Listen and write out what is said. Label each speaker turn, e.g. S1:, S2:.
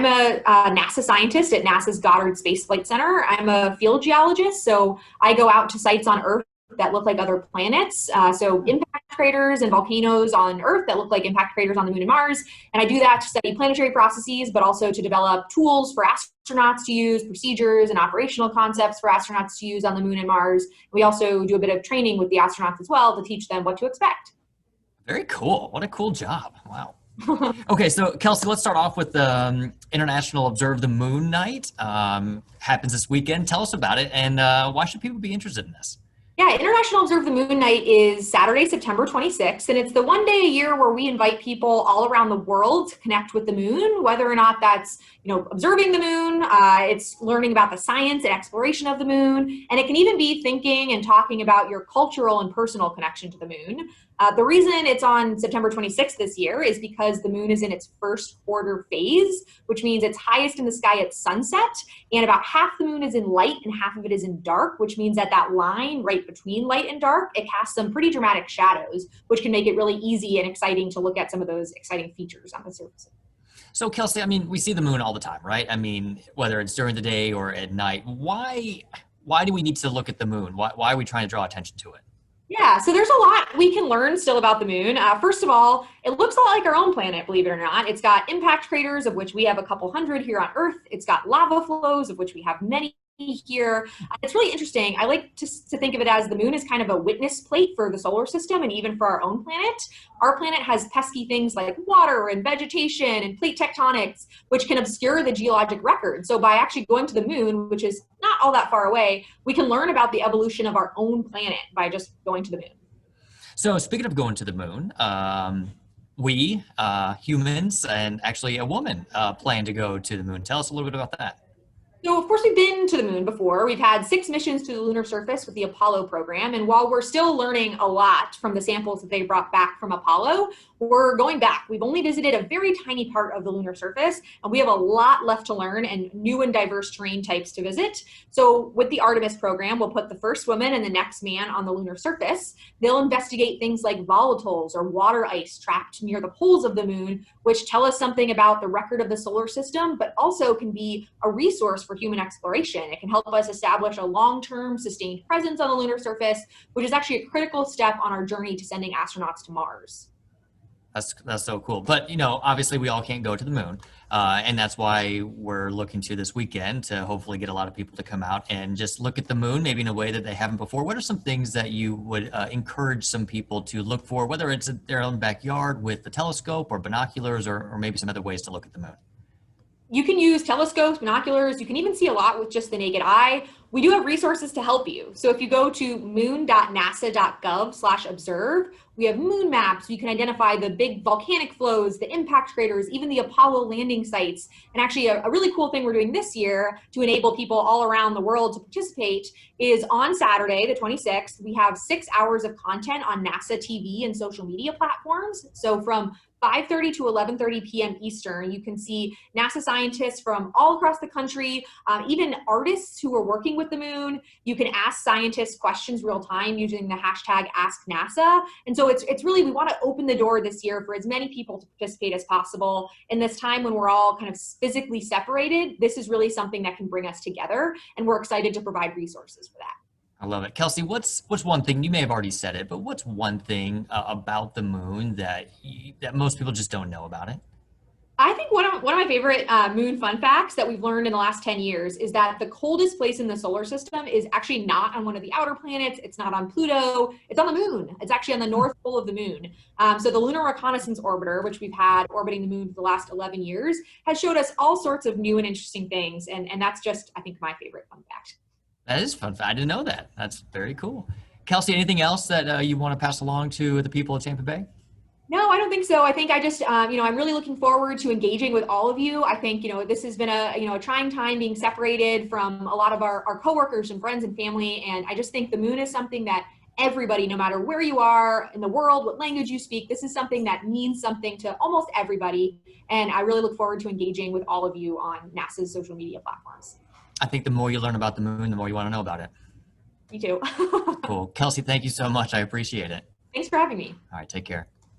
S1: a NASA scientist at NASA's Goddard Space Flight Center. I'm a field geologist, so I go out to sites on Earth that look like other planets. So impact craters and volcanoes on Earth that look like impact craters on the Moon and Mars. And I do that to study planetary processes, but also to develop tools for astronauts to use, procedures and operational concepts for astronauts to use on the Moon and Mars. We also do a bit of training with the astronauts as well to teach them what to expect.
S2: Very cool. What a cool job. Wow. Okay, so Kelsey, let's start off with the International Observe the Moon Night. Happens this weekend. Tell us about it, and why should people be interested in this?
S1: Yeah, International Observe the Moon Night is Saturday, September 26th, and it's the one day a year where we invite people all around the world to connect with the moon, whether or not that's, observing the moon, it's learning about the science and exploration of the moon, and it can even be thinking and talking about your cultural and personal connection to the moon. The reason it's on September 26th this year is because the moon is in its first quarter phase, which means it's highest in the sky at sunset, and about half the moon is in light and half of it is in dark, which means that that line right between light and dark, it casts some pretty dramatic shadows, which can make it really easy and exciting to look at some of those exciting features on the surface.
S2: So Kelsey, we see the moon all the time, right? Whether it's during the day or at night, why do we need to look at the moon? Why are we trying to draw attention to it?
S1: Yeah, so there's a lot we can learn still about the moon. First of all, it looks a lot like our own planet, believe it or not. It's got impact craters, of which we have a couple hundred here on Earth. It's got lava flows, of which we have many here. It's really interesting. I like to think of it as the moon is kind of a witness plate for the solar system and even for our own planet. Our planet has pesky things like water and vegetation and plate tectonics, which can obscure the geologic record. So by actually going to the moon, which is not all that far away, we can learn about the evolution of our own planet by just going to the moon.
S2: So speaking of going to the moon, we humans and actually a woman plan to go to the moon. Tell us a little bit about that.
S1: So, of course, we've been to the moon before. We've had 6 missions to the lunar surface with the Apollo program. And while we're still learning a lot from the samples that they brought back from Apollo, we're going back. We've only visited a very tiny part of the lunar surface, and we have a lot left to learn and new and diverse terrain types to visit. So with the Artemis program, we'll put the first woman and the next man on the lunar surface. They'll investigate things like volatiles or water ice trapped near the poles of the moon, which tell us something about the record of the solar system, but also can be a resource for human exploration. It can help us establish a long-term sustained presence on the lunar surface, which is actually a critical step on our journey to sending astronauts to Mars.
S2: That's so cool. But, obviously we all can't go to the moon. And that's why we're looking to this weekend to hopefully get a lot of people to come out and just look at the moon, maybe in a way that they haven't before. What are some things that you would encourage some people to look for, whether it's in their own backyard with the telescope or binoculars or maybe some other ways to look at the moon?
S1: You can use telescopes, binoculars. You can even see a lot with just the naked eye. We do have resources to help you. So if you go to moon.nasa.gov/observe, we have moon maps. You can identify the big volcanic flows, the impact craters, even the Apollo landing sites. And actually a really cool thing we're doing this year to enable people all around the world to participate is on Saturday, the 26th, we have 6 hours of content on NASA TV and social media platforms. So from 5:30 to 11:30 p.m. Eastern, you can see NASA scientists from all across the country, even artists who are working with the moon. You can ask scientists questions real time using the hashtag #AskNASA. And so it's really, we want to open the door this year for as many people to participate as possible. In this time when we're all kind of physically separated, this is really something that can bring us together. And we're excited to provide resources for that.
S2: I love it. Kelsey, what's one thing, you may have already said it, but what's one thing about the moon that most people just don't know about it?
S1: I think one of my favorite moon fun facts that we've learned in the last 10 years is that the coldest place in the solar system is actually not on one of the outer planets. It's not on Pluto. It's on the moon. It's actually on the north pole of the moon. So the Lunar Reconnaissance Orbiter, which we've had orbiting the moon for the last 11 years, has showed us all sorts of new and interesting things. And that's just, I think, my favorite fun fact.
S2: That is fun. I didn't know that. That's very cool. Kelsey, anything else that you want to pass along to the people of Tampa Bay?
S1: No, I don't think so. I think I just, I'm really looking forward to engaging with all of you. I think, this has been a trying time being separated from a lot of our coworkers and friends and family. And I just think the moon is something that everybody, no matter where you are in the world, what language you speak, this is something that means something to almost everybody. And I really look forward to engaging with all of you on NASA's social media platforms.
S2: I think the more you learn about the moon, the more you want to know about it.
S1: Me too.
S2: Cool. Kelsey, thank you so much. I appreciate it.
S1: Thanks for having me.
S2: All right, take care.